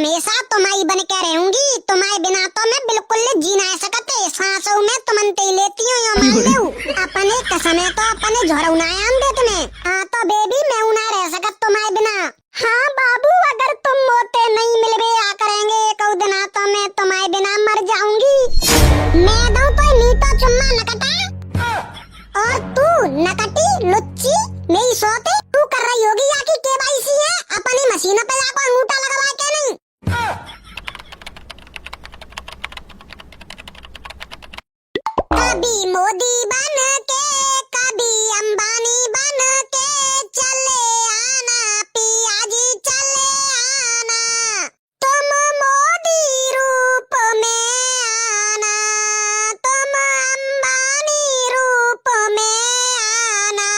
हमेशा तुम्हारी बन के रहूंगी। तुम्हारे बिना तो मैं बिल्कुल जी ना सकते। सांसों में तुमनते लेती हूँ यो मान लो। अपने कसम है तो अपने झोरौना आम दे तुम्हें। हाँ तो बेबी मैं ना रह सकत तुम्हारे बिना। हाँ बाबू अगर तुम मोते नहीं मिलवे आ करेंगे एक दिन तो मैं तुम्हारे बिना मर जाऊंगी। मैं दूं तो नीतो चुम्मा नकटा और तू नकटी लुच्ची मेरी सोते तू कर रही होगी या कि केवाईसी है अपनी मशीन पे जाकर अंगूठा लगवा के नहीं। कभी मोदी बन के कभी अंबानी बन के चले आना पियाजी चले आना। तुम मोदी रूप में आना तुम अंबानी रूप में आना।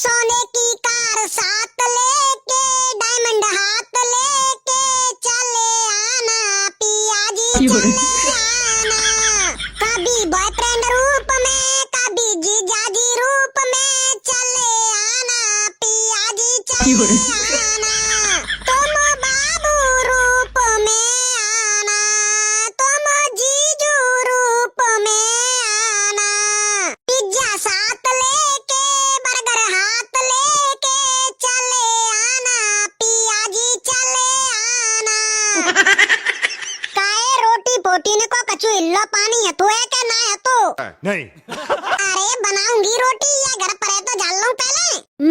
सोने की कार साथ लेके डायमंड हाथ लेके चले आना पियाजी चले आना। कभी बॉयफ्रेंड रूप में कभी जीजाजी रूप में चले आना पियाजी चले आना। तुम बाबू रूप में आना तुम जीजू रूप में आना। पिज्जा साथ लेके बर्गर हाथ लेके चले आना पियाजी चले आना। काहे रोटी पोटी ने को कछु इल्लो पानी है तो है क्या ना है तो नहीं। अरे बनाऊंगी रोटी या घर पर है तो जान लूं पहले।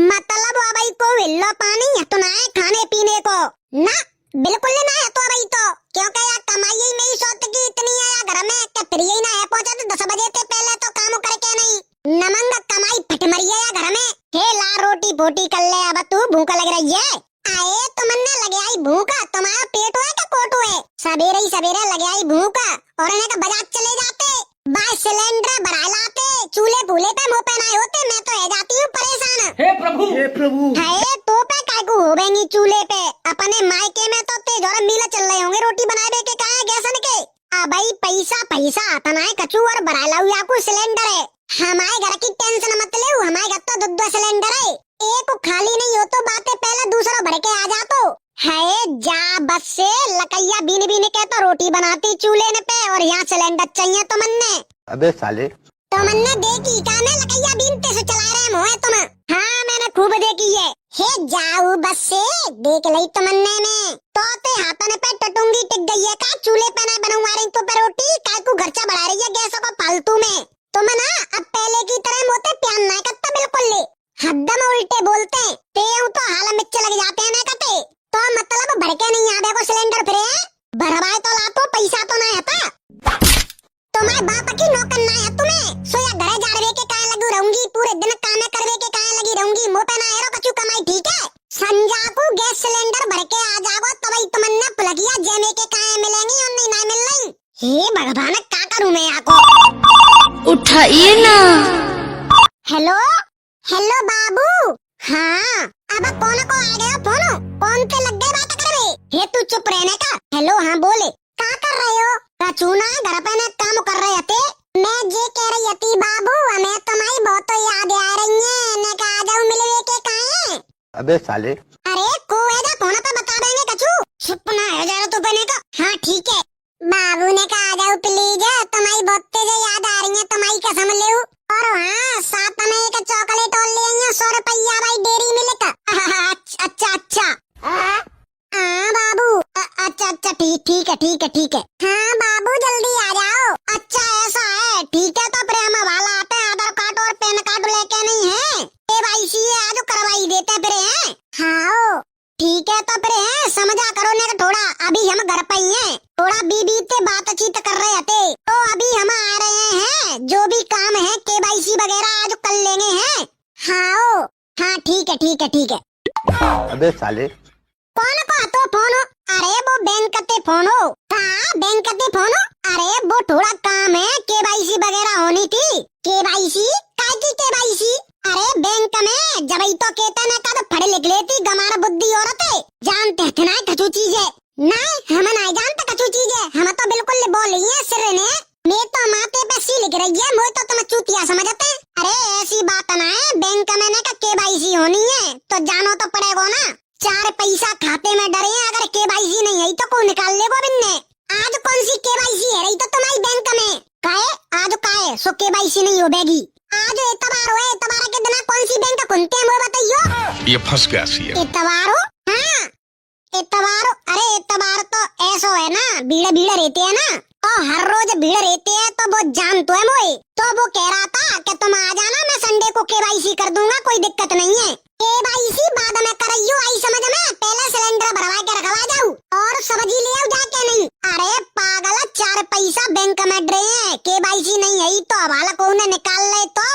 मतलब अबई को इल्लो पानी है तो ना है खाने पीने को ना बिल्कुल ना है तो अबई तो क्योंकि यार कमाई ही मेरी सोत की इतनी है या घर में के फ्री ही ना है पहुंचे तो 10 बजे से पहले तो काम करके नहीं नमंग कमाई फट मरी है या घर में। हे ला रोटी पोटी कर ले अब तू भूख लग रही है। आए तुमने लगे आई भूखा तुम्हारा पेट है का कोट है। सवेरे लगे आई भूखा और इन्हें का बाजार चले जाते बाय सिलेंडर भरा लाते चूल्हे फूले पे मुंह पे ना होते मैं तो है जाती हूँ परेशान। हे प्रभु है तो पे काय को होवेंगी चूल्हे पे अपने मायके में तो तेज और मीला चल रहे होंगे रोटी बनाए के काहे गैसन के। भाई पैसा आता ना है कचू और भरा लाऊ या को सिलेंडर है। हमारे घर की टेंशन मत ले हमारे घर तो 2 सिलेंडर है एक खाली नहीं हो तो बातें पहले दूसरा भर के आ जा तो है जा बस से लकैया बीन बीन के तो रोटी बनाती चूल्हे पे और यहाँ सिलेंडर चाहिए तो मन्ने। अबे साले तो मन्ने देखी काने लकैया बीनते से चला रहे मोहे तुम। हाँ मैंने खूब देखी है। हे जाऊ बस से देख ली तो मन्ने ने तो ते हाथों पे टटूंगी टिक गई है का चूल्हे पे ना बनवा रही तो पे रोटी काय को खर्चा बढ़ा रही है गैसों को फालतू में। तुम ना अब पहले की तरह मोते प्यान ना करता बिल्कुल ले हद्दम उल्टे बोलते ते तो हाल मिर्च लग जाते हैं ना कते तो मतलब भड़के नहीं आवे को सिलेंडर फिर भरवाए तो ला तो पैसा तो ना है तुम्हारे बाप की नौकर ना है तुम्हें सोया घरे जाड़वे के काहे लगू रहूंगी पूरे दिन काम करवे के काहे लगी रहूंगी मुंह पे ना एरो कछु कमाई ठीक है। संजा को गैस सिलेंडर भर के आ जाओ तभी तुमने प्लगिया जेमे के काहे मिलेंगी और नहीं ना मिल रही। हे भगवान क्या करूं मैं आपको उठाइए ना। हेलो हेलो बाबू। हाँ अब कौन को आ गया फोन कौन से लग गए बात करवे। हे तू चुप रहने का। हेलो हाँ बोले क्या कर रहे हो कचूना घर पे ने काम कर रहे थे। मैं जे कह रही थी बाबू हमें तुम्हारी बहुत याद आ रही है ने कहा जाओ मिलवे के काहे। अबे साले अरे को है जा फोन पे बता देंगे कचू चुप ना है जरा तू बने का। हाँ ठीक है बाबू ने कहा जाओ प्लीज तुम्हारी बहुत तेज याद आ रही है तुम्हारी कसम ले और हाँ साथ में एक चॉकलेट और ले आई 100 रुपया भाई डेरी मिल्क। अच्छा हाँ बाबू अच्छा ठीक है हाँ बाबू जल्दी आ जाओ। अच्छा ऐसा है ठीक है तो प्रेम वाला आते हैं आधार कार्ड और पैन कार्ड लेके नहीं है केवाईसी है आज करवाई देते फिर हैं। हाँ ठीक है तो फिर है समझा करो ने थोड़ा अभी हम घर पे ही हैं थोड़ा बीबी से बातचीत कर रहे थे तो अभी हम आ रहे हैं जो भी काम है केवाईसी वगैरह आज कर लेंगे हैं। हाँ ठीक है। अबे साले कौन को तो फोन अरे वो बैंक ते फोन हो। हाँ बैंक ते फोन अरे वो थोड़ा काम है केवाईसी वगैरह होनी थी। केवाईसी काय की केवाईसी अरे बैंक में जब तो कहते ना का तो पढ़े लिख लेती गमार बुद्धि औरत है जानते थे ना कछु चीज है नहीं हम नहीं जानते कछु चीज है हम तो बिल्कुल बोल रही है सिर ने मैं तो माथे पे सी लिख रही है मुझे तो तुम चूतिया समझते। अरे ऐसी बात ना है बैंक में ना का केवाईसी होनी है तो जानो तो पड़ेगा ना 4 पैसा खाते में डरे अगर केवाईसी नहीं है तो वो निकाल ले बिन्ने। आज कौन सी केवाईसी है रही तो तुम्हारी बैंक में? काहे आज काहे सो केवाईसी नहीं हो बेगी। आज एतवार है, एतवार के दिन कौन सी बैंक खुलते हैं वो बताइयो। ये फंस गया सी है। एतवार हो? हाँ एतवार। अरे एतवार तो ऐसा है ना, भीड़ भीड़ रहते है ना, तो हर रोज भीड़ रहते है तो वो जान तो है मोए। तो वो कह रहा था कि तुम आ जाना, मैं संडे को केवाईसी कर दूंगा, कोई दिक्कत नहीं है। केवाईसी बाद में कराइयो, आई समझ में, पहले सिलेंडर भरवा के रखवा जाऊ और सब्जी ले आओ जाके। नहीं अरे पागल, 4 पैसा बैंक में डरे हैं, केवाईसी नहीं है तो हवाला को उन्हें निकाल ले तो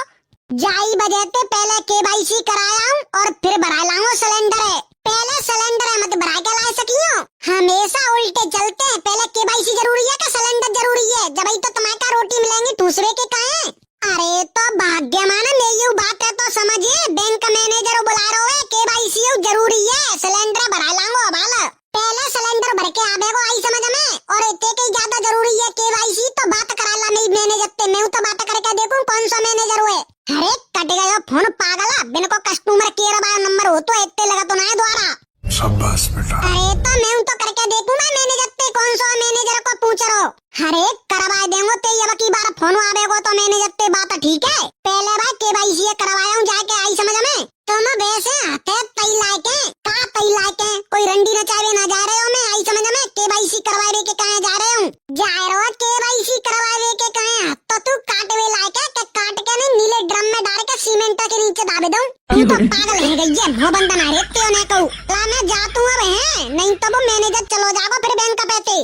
जाई बजेते पहले केवाईसी कराया और फिर भरा लाऊं सिलेंडर है। पहले सिलेंडर है मत भरा के ला सकियो। हमेशा उल्टे चलते हैं, पहले केवाईसी जरूरी है कि सिलेंडर जरूरी है? जब ही तो तुम्हारे का रोटी मिलेंगी दूसरे के कहे। अरे तो भाग्यमान में ये बात है तो समझिए, बैंक मैनेजर बुला रहे हो, केवाईसी जरूरी है, सिलेंडर भरा लाऊंगा हवाला। पहले सिलेंडर भर के आवेगो, आई समझ में, और इतने के ज्यादा जरूरी है केवाईसी तो बात कराला नहीं मैनेजर ते। मैं तो बात करके देखूं कौन सा मैनेजर हुए। अरे कट गया फोन पागला, बिन को कस्टमर केयर वाला नंबर हो तो इतने लगा तो ना है द्वारा। शाबाश बेटा। अरे तो मैं तो करके देखूं मैं मैनेजर ते, कौन सा मैनेजर को पूछ रहा हो। अरे करवा देंगे ते, अब की बार फोन आवेगो तो मैनेजर ते बात ठीक है। पहले बार केवाईसी करवाया हूं जाके, आई समझ में। तुम वैसे हाथे तई लाके का तई लाके कोई रंडी नचावे ना जा रहे हो, मैं आई समझ में। केवाईसी करवावे के कहां जा रहे हूं? जा रहे हो केवाईसी करवावे के कहां? तो तू काटवे लाके के काट के नहीं नीले ड्रम में डाल के सीमेंट के नीचे दाबे दूं। तू तो पागल है गई है, मुंह बंद ना रहते हो ना कहूं। ला मैं जातू अब है, नहीं तो वो मैनेजर चलो जाओ फिर बैंक पे ते।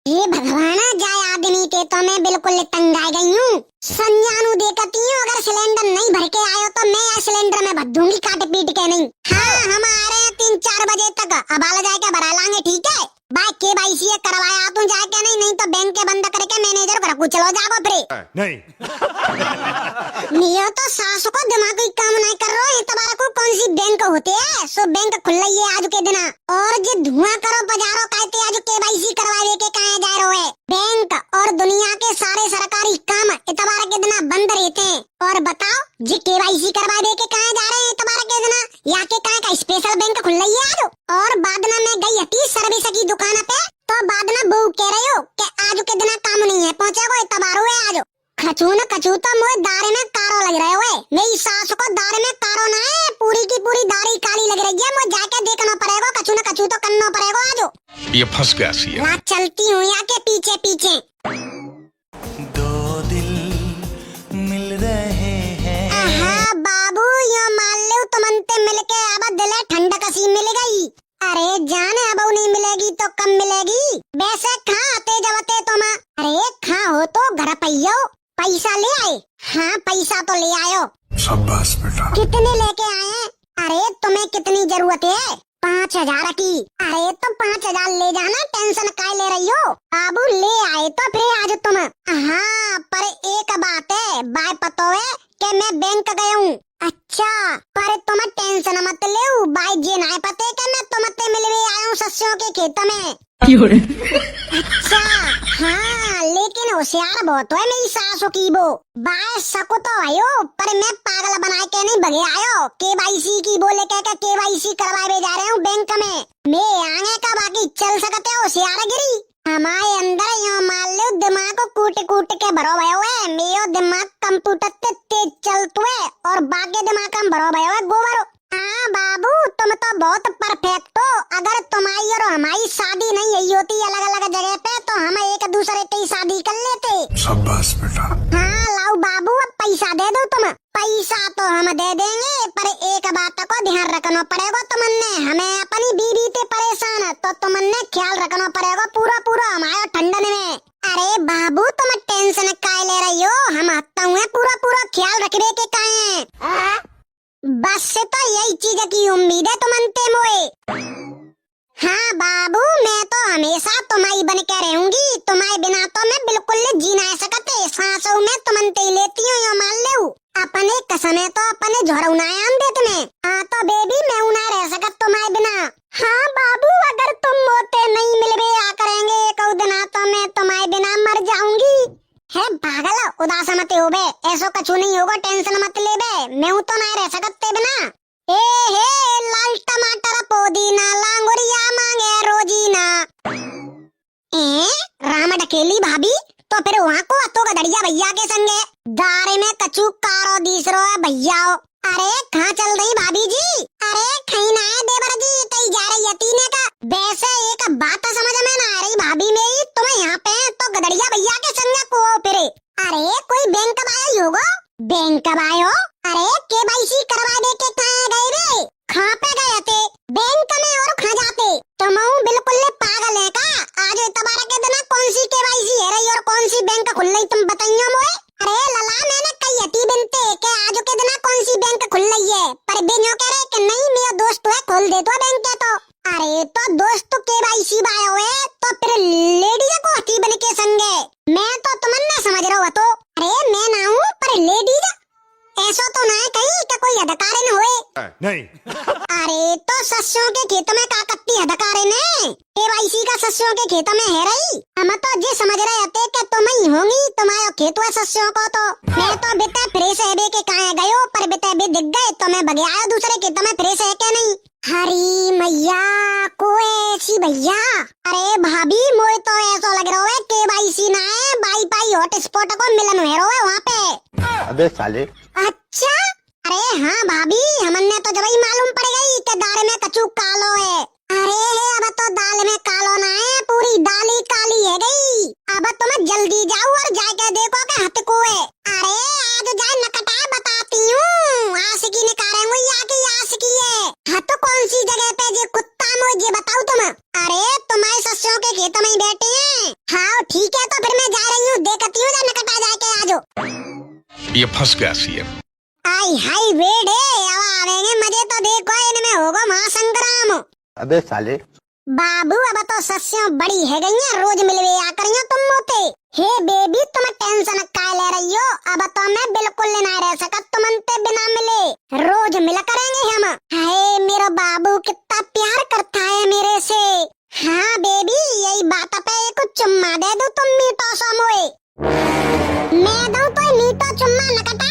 हे भगवान, जाए आदमी के तो मैं बिल्कुल तंग आ गई हूँ। संजानू देखती हूँ, अगर सिलेंडर नहीं भर के आयो तो मैं सिलेंडर में भर दूंगी काट पीट के। नहीं हाँ हम आ रहे हैं 3-4 बजे तक, अब आला जाके भरा लांगे ठीक है। बाइक केवाईसी करवाया तू जाके, नहीं तो बैंक के बंद करके मैनेजर घर को चलो जाओ फिर। नहीं नियो तो सासु को दिमाग कोई काम नहीं कर रहा है। तुम्हारा को कौन सी बैंक होते है, सो बैंक खुल रही है आज के दिन। और जो धुआं करो बजारो कहते आज केवाईसी करवावे के कहां जा रहे हो। बैंक और दुनिया के सारे सरकारी काम इतवार के दिन बंद रहते हैं। और बताओ जी केवाईसी करवावे के कहां जा रहे हैं इतवार के दिन? या के कहां का स्पेशल बैंक खुल रही है आज। और बाद में मैं गई हटी सर्विस की दुकान पे, तो बाद में बहू कह रही हो कि आज के दिन काम नहीं है, पहुँचेगो इतवार हुए आज। कचू तो मुझे दारे में कारो लग रहे हुए। मेरी सास को दारे में कारो ना है, पूरी की पूरी दाढ़ी काली लग रही है। मुझे जाके देखना पड़ेगा, कचू तो करना पड़ेगा आज। ये फंस गया सी है। चलती हूँ या के पीछे पीछे। दो दिल मिल रहे हैं। हाँ बाबू यो मान लो तुमंते मिलके अब दिल ठंडक सी मिल गई। अरे जाने अब नहीं मिलेगी तो कब मिलेगी। वैसे कहाँ आते जबते तुम? अरे कहाँ हो तो घर पैयो, पैसा ले आए? हाँ पैसा तो ले आयो। शाबाश बेटा। कितने लेके आए? अरे तुम्हें कितनी जरूरत है? 5,000 की। अरे तो 5,000 ले जाना, टेंशन काय ले रही हो। बाबू ले आए तो फिर आज तुम। हाँ पर एक बात है, बाय पतो है कि मैं बैंक गया हूँ। अच्छा पर तुम टेंशन मत ले, बाय जे ना पते कि मैं तुमसे मिलने आया हूँ सस्यों के खेत में। अच्छा हाँ लेकिन होशियार बहुत है मेरी सासू की वो। बाय सको तो आयो, पर मैं पागल बना के नहीं भगे आयो। केवाईसी की बोले के केवाईसी करवाए जा रहे हूँ बैंक में। मैं आगे का बाकी चल सकते हो होशियार गिरी। हमारे अंदर यो मान लो दिमाग को कूट के भरो भयो है। मेरो दिमाग कंप्यूटर से तेज चलतो है और बाकी दिमाग हम भरो भयो है गोबर। हाँ बाबू तुम तो बहुत परफेक्ट हो। अगर तुम्हारी और हमारी शादी नहीं हुई होती अलग अलग जगह पे तो हम एक दूसरे की शादी कर लेते। शाबाश बेटा। हाँ लाओ बाबू अब पैसा दे दो तुम। पैसा तो हम दे देंगे, पर एक बात को ध्यान रखना पड़ेगा तुमने। हमें अपनी बीवी पे परेशान तो तुमने ख्याल रखना पड़ेगा पूरा पूरा हमारे ठंडन में। अरे बाबू तुम टेंशन काय ले रही हो, हम हत्ता हुए पूरा पूरा ख्याल रखने के काहे। बस से तो यही चीज की उम्मीद है तुमंते मोए। हाँ बाबू मैं तो हमेशा तुम्हारी बन के रहूंगी, तुम्हारे बिना तो मैं बिल्कुल जी नहीं सकते। सांसों में तुमंते लेती हूँ यो मान ले। अपने कसम है तो अपने झोरू ना आम दे तुम्हें। हाँ तो बेबी मैं उना रह सकत तुम्हारे बिना। हाँ बाबू अगर तुम मोते नहीं मिलवे आ करेंगे एक दिन तो मैं तुम्हारे बिना मर जाऊंगी। है पागल उदास मत हो बे, ऐसो कछु नहीं होगा, टेंशन मत ले बे। मैं तो नहीं रह सकते बिना। ए हे लाल टमाटर पुदीना लांगुरिया मांगे रोजीना। भैया हो। अरे कहाँ चल रही भाभी जी? अरे कहीं ना है देवर जी, कहीं जा रही है तीने का। वैसे एक बात समझ में ना आ रही भाभी मेरी, तुम्हें यहाँ पे तो गदड़िया भैया के संग को फिरे। अरे कोई बैंक कब आया ही होगा? बैंक कब आए हो? अरे KYC करवा दे के कहाँ गए रे? कहाँ पे गए थे? बैंक में और कहाँ जाते? तुम बिल्कुल पागल है का? आज इतवार के दिन कौन सी KYC है रही और कौन सी बैंक खुल रही, तुम बताइए मोए। अरे लला मैंने कही थी बिनते के आज के दिन कौन सी बैंक खुल रही है, पर बिनो कह रहे कि नहीं मेरा दोस्त है खोल दे तो बैंक है तो। अरे तो दोस्त KYC बाय हुए तो फिर लेडीज को हथी बन के संगे मैं तो तुमने समझ रहा हो तो। अरे मैं ना हूँ पर लेडीज ऐसा तो ना है कहीं का कोई अधिकारी न होए। नहीं। अरे तो सस्यों के खेत में का कत्ती अधिकारी ने KYC का सस्यों के खेत में है रही। हम तो जी समझ रहे थे कि तुम ही होंगी, तुम्हारे खेत हुआ सस्यों को तो मैं तो बेटा फ्रेश है बे के कहाँ गयो, पर बेटा बे दिख गए तो मैं भगे आया दूसरे खेत में फ्रेश है क्या नहीं। हरी मैया को ऐसी भैया। अरे भाभी मोए तो ऐसा लग रहा है KYC ना है वाईफाई हॉटस्पॉट को मिलन है वहाँ पे। अबे साले। अच्छा अरे हाँ भाभी, हमने तो जब ही मालूम पड़ गई कि दाल में कचू कालो है। अरे अब तो दाल में कालो ना है, पूरी दाल ही काली है गई। अब तुम जल्दी जाओ और जाके देखो कि हथ को है। अरे आज जाए नकटा बताती हूँ, आशिकी निकालेंगे या की आशिकी है। हथ कौन सी जगह पे जे कुत्ता मुझे बताओ तुम। अरे तुम्हारे सस्यों के खेत में ही बैठे हैं। हाँ ठीक है तो फिर मैं जा रही हूँ, देखती हूँ नकटा जाके आजो। ये फंस गया सीएम। आई हाई बेड़े अब आवेंगे मजे तो देखो इनमें होगा महासंग्राम। अबे साले। बाबू अब तो सस्यों बड़ी है गई हैं, रोज मिलवे आ करियो तुम मोते। हे बेबी तुम टेंशन काहे ले रही हो, अब तो मैं बिल्कुल ना रह सकत तुमसे बिना मिले, रोज मिला करेंगे हम। हाय मेरा बाबू कितना प्यार करता है मेरे से। हाँ बेबी यही बात पे एक चुम्मा दे दो तुम मीठो सो मोए। मैं दूं तो मीठो चुम्मा नकटा?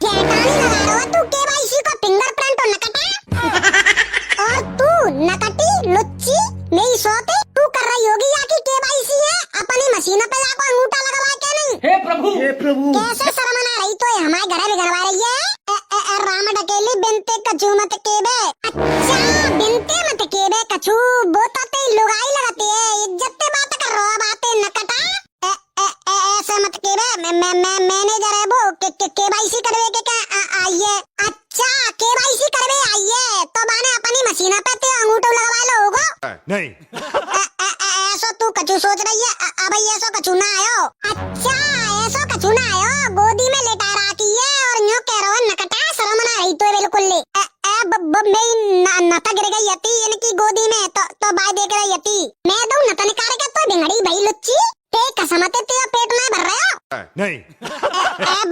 ठेकानी लगा रहा तू KYC का फिंगरप्रिंट और नकटा। और तू नकटी लुच्ची मेरी सोते तू कर रही होगी या कि KYC है, अपनी मशीन पे जाकर अंगूठा लगवा के नहीं। हे प्रभु हे प्रभु, कैसे शर्म ना रही तो हमारे घर में घरवा रही है। राम डकेली बिनते कछू मत केबे। अच्छा बिनते मत केबे कछू, वो तो ते लुगाई लगाते है, इज्जत पे बात कर रहा बातें नकटा। ऐसे मत केबे, मैं मैनेजर है वो KYC करवे के क्या आइए। अच्छा KYC करवे आइए तो माने अपनी मशीन पे ते अंगूठा लगवा लो होगा। नहीं। ऐसा तू कछु सोच रही है, अब ऐसा कछु ना आयो। अच्छा ऐसा कछु ना आयो, गोदी में लेटा रखी है और यूं कह रहा नकटा शर्म ना रही तो बिल्कुल ले। मैं नत गिर गई थी इनकी गोदी में तो बाय देख रही थी। मैं दो नत निकाल के तो भिंगड़ी भाई लुच्ची ते कसमते ते पेट में भर रहे हो। नहीं।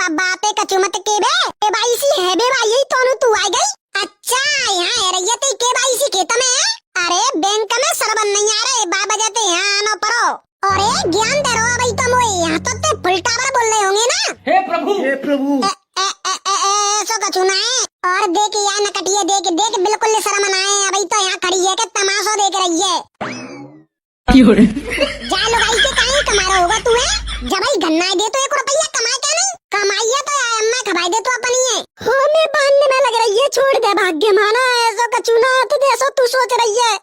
बाबा पे कछु मत के बे KYC है बे भाई यही तो तू आ गई। अच्छा यहाँ है रही थी KYC खेत में है। अरे बैंक में सरबन नहीं आ रहे बाबा जाते यहाँ आनो परो। अरे ज्ञान दे रहा भाई तुम यहाँ तो ते फुल टावर बोल रहे होंगे ना। हे प्रभु हे प्रभु, ऐसा कछु ना है। और देख यहाँ नकटिए देख देख बिल्कुल शर्म ना है, अभी तो यहाँ खड़ी है कि तमाशा देख रही है। जा लुगाई के कहीं कमा रहा होगा तू है, जब भाई गन्ना दे तो 1 रुपया कमाए क्या नहीं, कमाइए तो अम्मा खवाई दे तो अपनी है। हमें बांधने में लग रही है, छोड़ दे भाग्य माना ऐसा कछु ना तो जैसा तू सोच रही है।